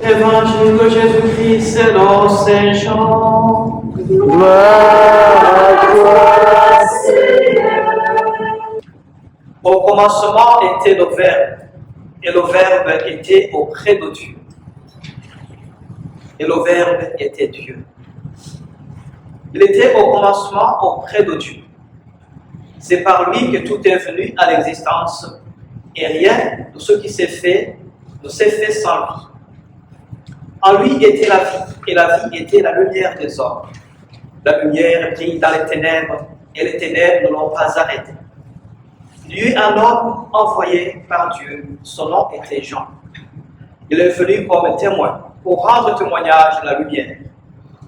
Évangile de Jésus-Christ selon Saint Jean. Gloire à toi, Seigneur. Au commencement était le Verbe, et le Verbe était auprès de Dieu. Et le Verbe était Dieu. Il était au commencement auprès de Dieu. C'est par lui que tout est venu à l'existence, et rien de ce qui s'est fait ne s'est fait sans lui. En lui était la vie, et la vie était la lumière des hommes. La lumière brille dans les ténèbres, et les ténèbres ne l'ont pas arrêtée. Il y eut un homme envoyé par Dieu, son nom était Jean. Il est venu comme témoin, pour rendre témoignage de la lumière,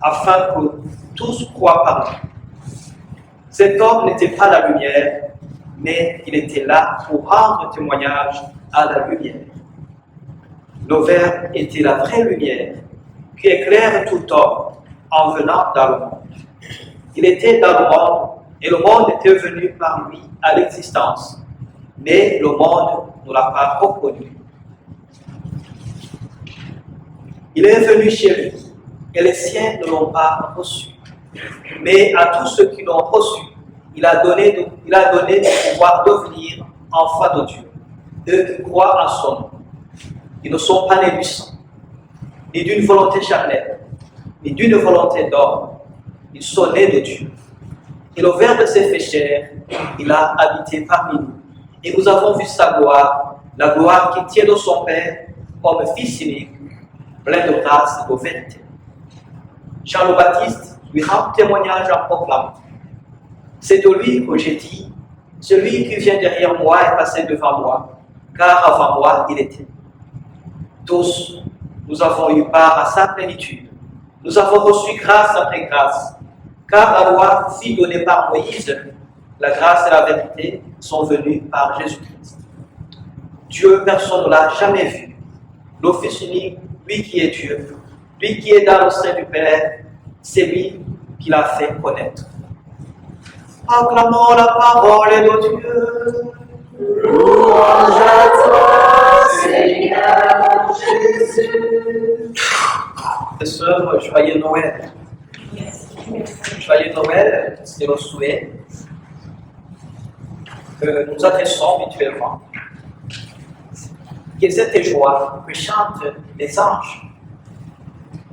afin que tous croient par lui. Cet homme n'était pas la lumière, mais il était là pour rendre témoignage à la lumière. Le Verbe était la vraie lumière qui éclaire tout homme en venant dans le monde. Il était dans le monde et le monde était venu par lui à l'existence, mais le monde ne l'a pas reconnu. Il est venu chez lui et les siens ne l'ont pas reçu. Mais à tous ceux qui l'ont reçu, il a donné de pouvoir devenir enfants de Dieu, eux qui croient en son nom. Ils ne sont pas nés du sang, ni d'une volonté charnelle, ni d'une volonté d'homme. Ils sont nés de Dieu. Et le Verbe s'est fait chair, il a habité parmi nous. Et nous avons vu sa gloire, la gloire qui tient de son Père comme Fils unique, plein de grâce et de vérité. Jean le Baptiste lui rend témoignage en proclamant: c'est de lui que j'ai dit, celui qui vient derrière moi est passé devant moi, car avant moi il était. Tous, nous avons eu part à sa plénitude. Nous avons reçu grâce après grâce, car la loi fut donnée par Moïse, la grâce et la vérité sont venues par Jésus-Christ. Dieu, personne ne l'a jamais vu. Le Fils unique, lui qui est Dieu, lui qui est dans le sein du Père, c'est lui qui l'a fait connaître. Acclamons la parole de Dieu. Louange à toi, Seigneur Jésus. Frères et sœurs, joyeux Noël. Joyeux Noël, c'est le souhait que nous adressons mutuellement. Quelles étaient joies que chantent les anges.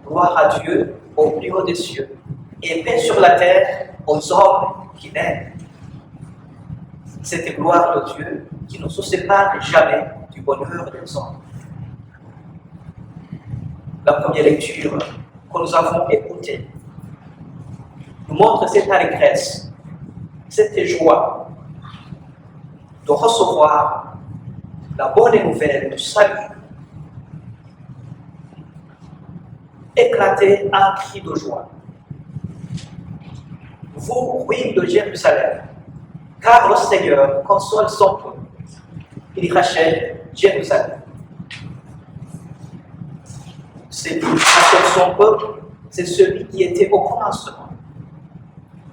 Gloire à Dieu au plus haut des cieux, et paix sur la terre aux hommes qui l'aiment. Cette gloire de Dieu qui ne se sépare jamais du bonheur des hommes. La première lecture que nous avons écoutée nous montre cette allégresse, cette joie de recevoir la bonne nouvelle du salut. Éclater un cri de joie. Vous, ruines de Jérusalem, car le Seigneur console son peuple. Il rachète Jérusalem. C'est qui rachète son peuple, c'est celui qui était au commencement.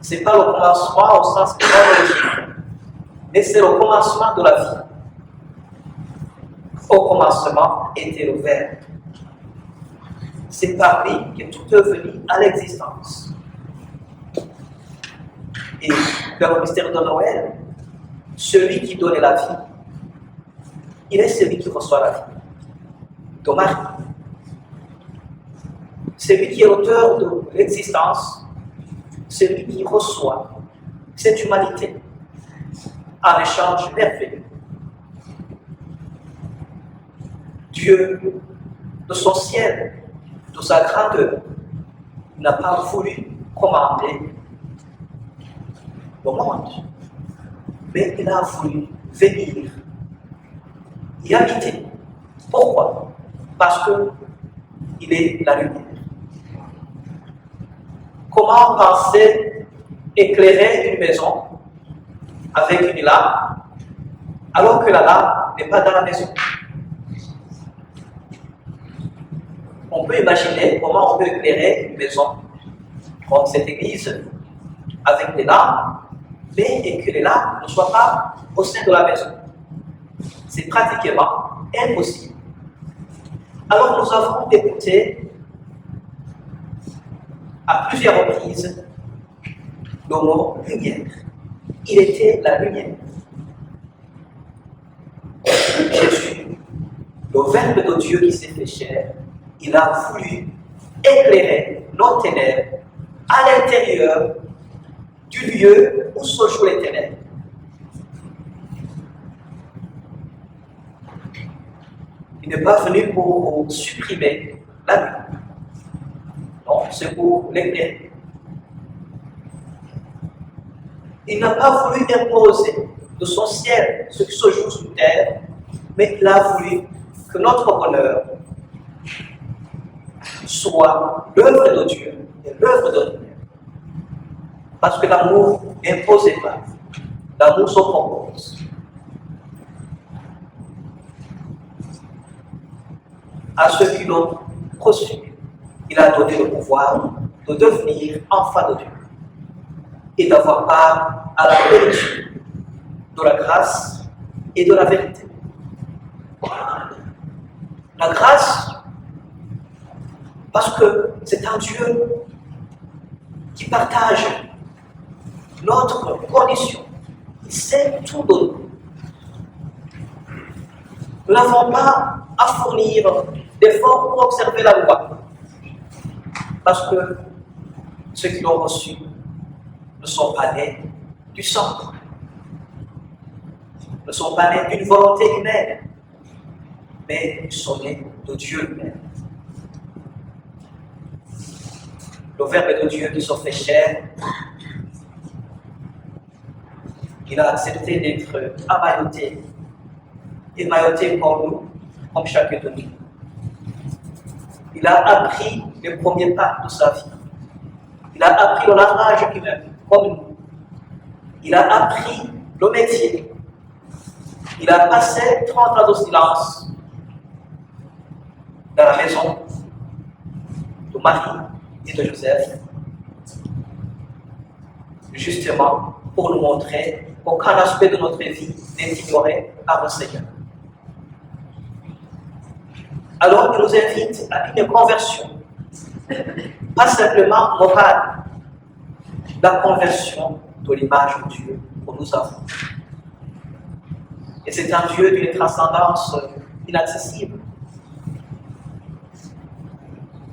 Ce n'est pas le commencement au sens chronologique, mais c'est le commencement de la vie. Au commencement était le Verbe. C'est par lui que tout est venu à l'existence. Et dans le mystère de Noël, celui qui donne la vie, il est celui qui reçoit la vie. De Marie. Celui qui est l'auteur de l'existence, celui qui reçoit cette humanité en échange merveilleux. Dieu, de son ciel, de sa grandeur, n'a pas voulu commander le monde, mais il a voulu venir y habiter. Pourquoi? Parce qu'il est la lumière. Comment penser éclairer une maison avec une lampe alors que la lampe n'est pas dans la maison? On peut imaginer comment on peut éclairer une maison comme cette église avec des lampes, mais et que les lampes ne soient pas au sein de la maison. C'est pratiquement impossible. Alors nous avons écouté à plusieurs reprises le mot lumière. Il était la lumière. Jésus, le Verbe de Dieu qui s'est fait chair, il a voulu éclairer nos ténèbres à l'intérieur du lieu où se jouent les ténèbres. Il n'est pas venu pour supprimer la nuit. Non, c'est pour l'éclairer. Il n'a pas voulu imposer de son ciel ce qui se joue sur terre, mais il a voulu que notre bonheur soit l'œuvre de Dieu et l'œuvre de Dieu. Parce que l'amour n'impose pas, l'amour se propose. À ceux qui l'ont reçu, il a donné le pouvoir de devenir enfants de Dieu et d'avoir part à la plénitude de la grâce et de la vérité. La grâce, parce que c'est un Dieu qui partage notre condition. Il sait tout de nous. Nous n'avons pas à fournir d'efforts pour observer la loi. Parce que ceux qui l'ont reçu ne sont pas nés du sang, ne sont pas nés d'une volonté humaine, mais ils sont nés de Dieu lui-même. Le Verbe de Dieu qui se fait chair, il a accepté d'être émailloté comme nous, comme chacun de nous. Il a appris les premiers pas de sa vie. Il a appris le langage humain, comme nous. Il a appris le métier. Il a passé 30 ans de silence dans la maison de Marie et de Joseph, justement pour nous montrer qu'aucun aspect de notre vie n'est ignoré par le Seigneur. Alors il nous invite à une conversion, pas simplement morale, la conversion de l'image de Dieu que nous avons. Et c'est un Dieu d'une transcendance inaccessible,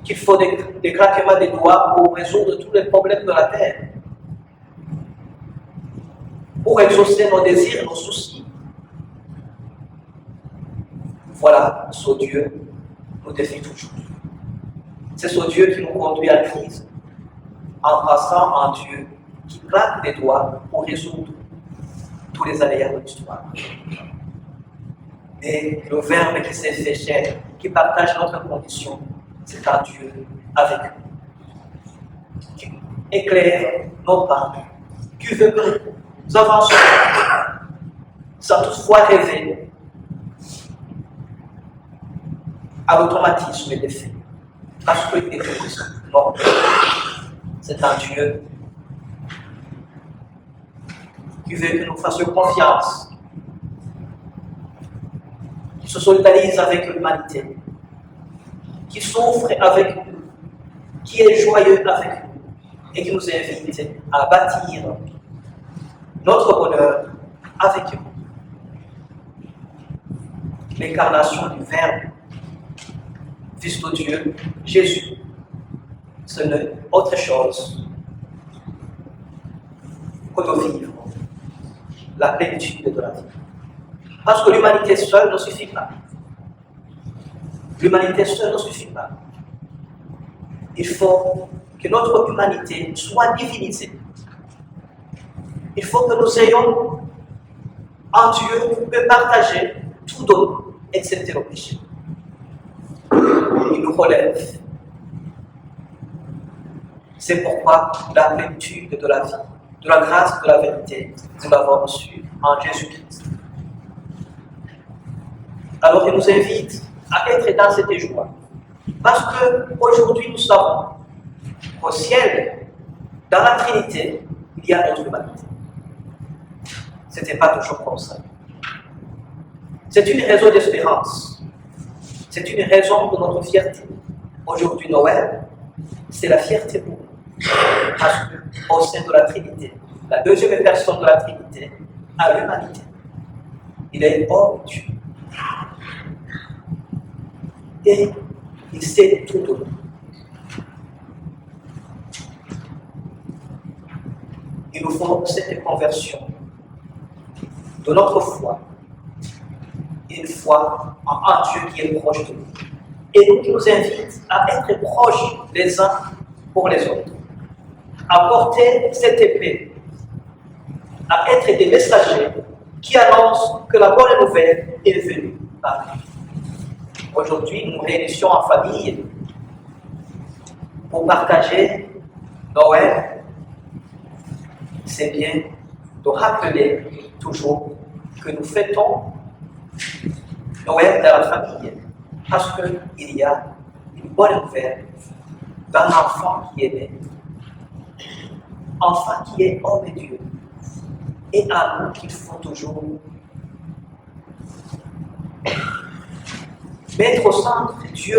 qu'il faut des craquements des doigts pour résoudre tous les problèmes de la terre, pour exaucer nos désirs, nos soucis. Voilà ce Dieu nous défie toujours. C'est ce Dieu qui nous conduit à la crise, en passant en Dieu qui claque des doigts pour résoudre tous les aléas de l'histoire. Mais le Verbe qui s'est fait chair, qui partage notre condition, c'est un Dieu avec nous, qui éclaire nos pas, qui veut que nous avancions sans toutefois rêver à l'automatisme des faits. Parce qu'il est Christ. Non, c'est un Dieu qui veut que nous fassions confiance, qui se solidarise avec l'humanité, qui souffre avec nous, qui est joyeux avec nous, et qui nous invite à bâtir notre bonheur avec nous. L'incarnation du Verbe, Fils de Dieu, Jésus, ce n'est autre chose que de vivre la plénitude de la vie. Parce que l'humanité seule ne suffit pas. L'humanité seule ne suffit pas. Il faut que notre humanité soit divinisée. Il faut que nous ayons en Dieu qui peut partager tout de nous, excepté le péché. Il nous relève. C'est pourquoi la plénitude de la vie, de la grâce, de la vérité, nous l'avons reçue en Jésus-Christ. Alors il nous invite à être dans cette joie. Parce qu'aujourd'hui nous savons qu'au ciel, dans la Trinité, il y a notre humanité. Ce n'était pas toujours comme ça. C'est une raison d'espérance. C'est une raison de notre fierté. Aujourd'hui, Noël, c'est la fierté pour nous. Parce qu'au sein de la Trinité, la deuxième personne de la Trinité a l'humanité. Il est homme Dieu. Et il s'est tout donné. Il nous faut cette conversion de notre foi, une foi en un Dieu qui est proche de nous, et qui nous invite à être proches les uns pour les autres, à porter cette épée, à être des messagers qui annoncent que la bonne nouvelle est venue par nous. Aujourd'hui, nous nous réunissons en famille pour partager Noël. C'est bien de rappeler toujours que nous fêtons Noël dans la famille parce qu'il y a une bonne nouvelle d'un enfant qui est né, enfant qui est homme et Dieu, et à nous qu'il faut toujours mettre au centre Dieu.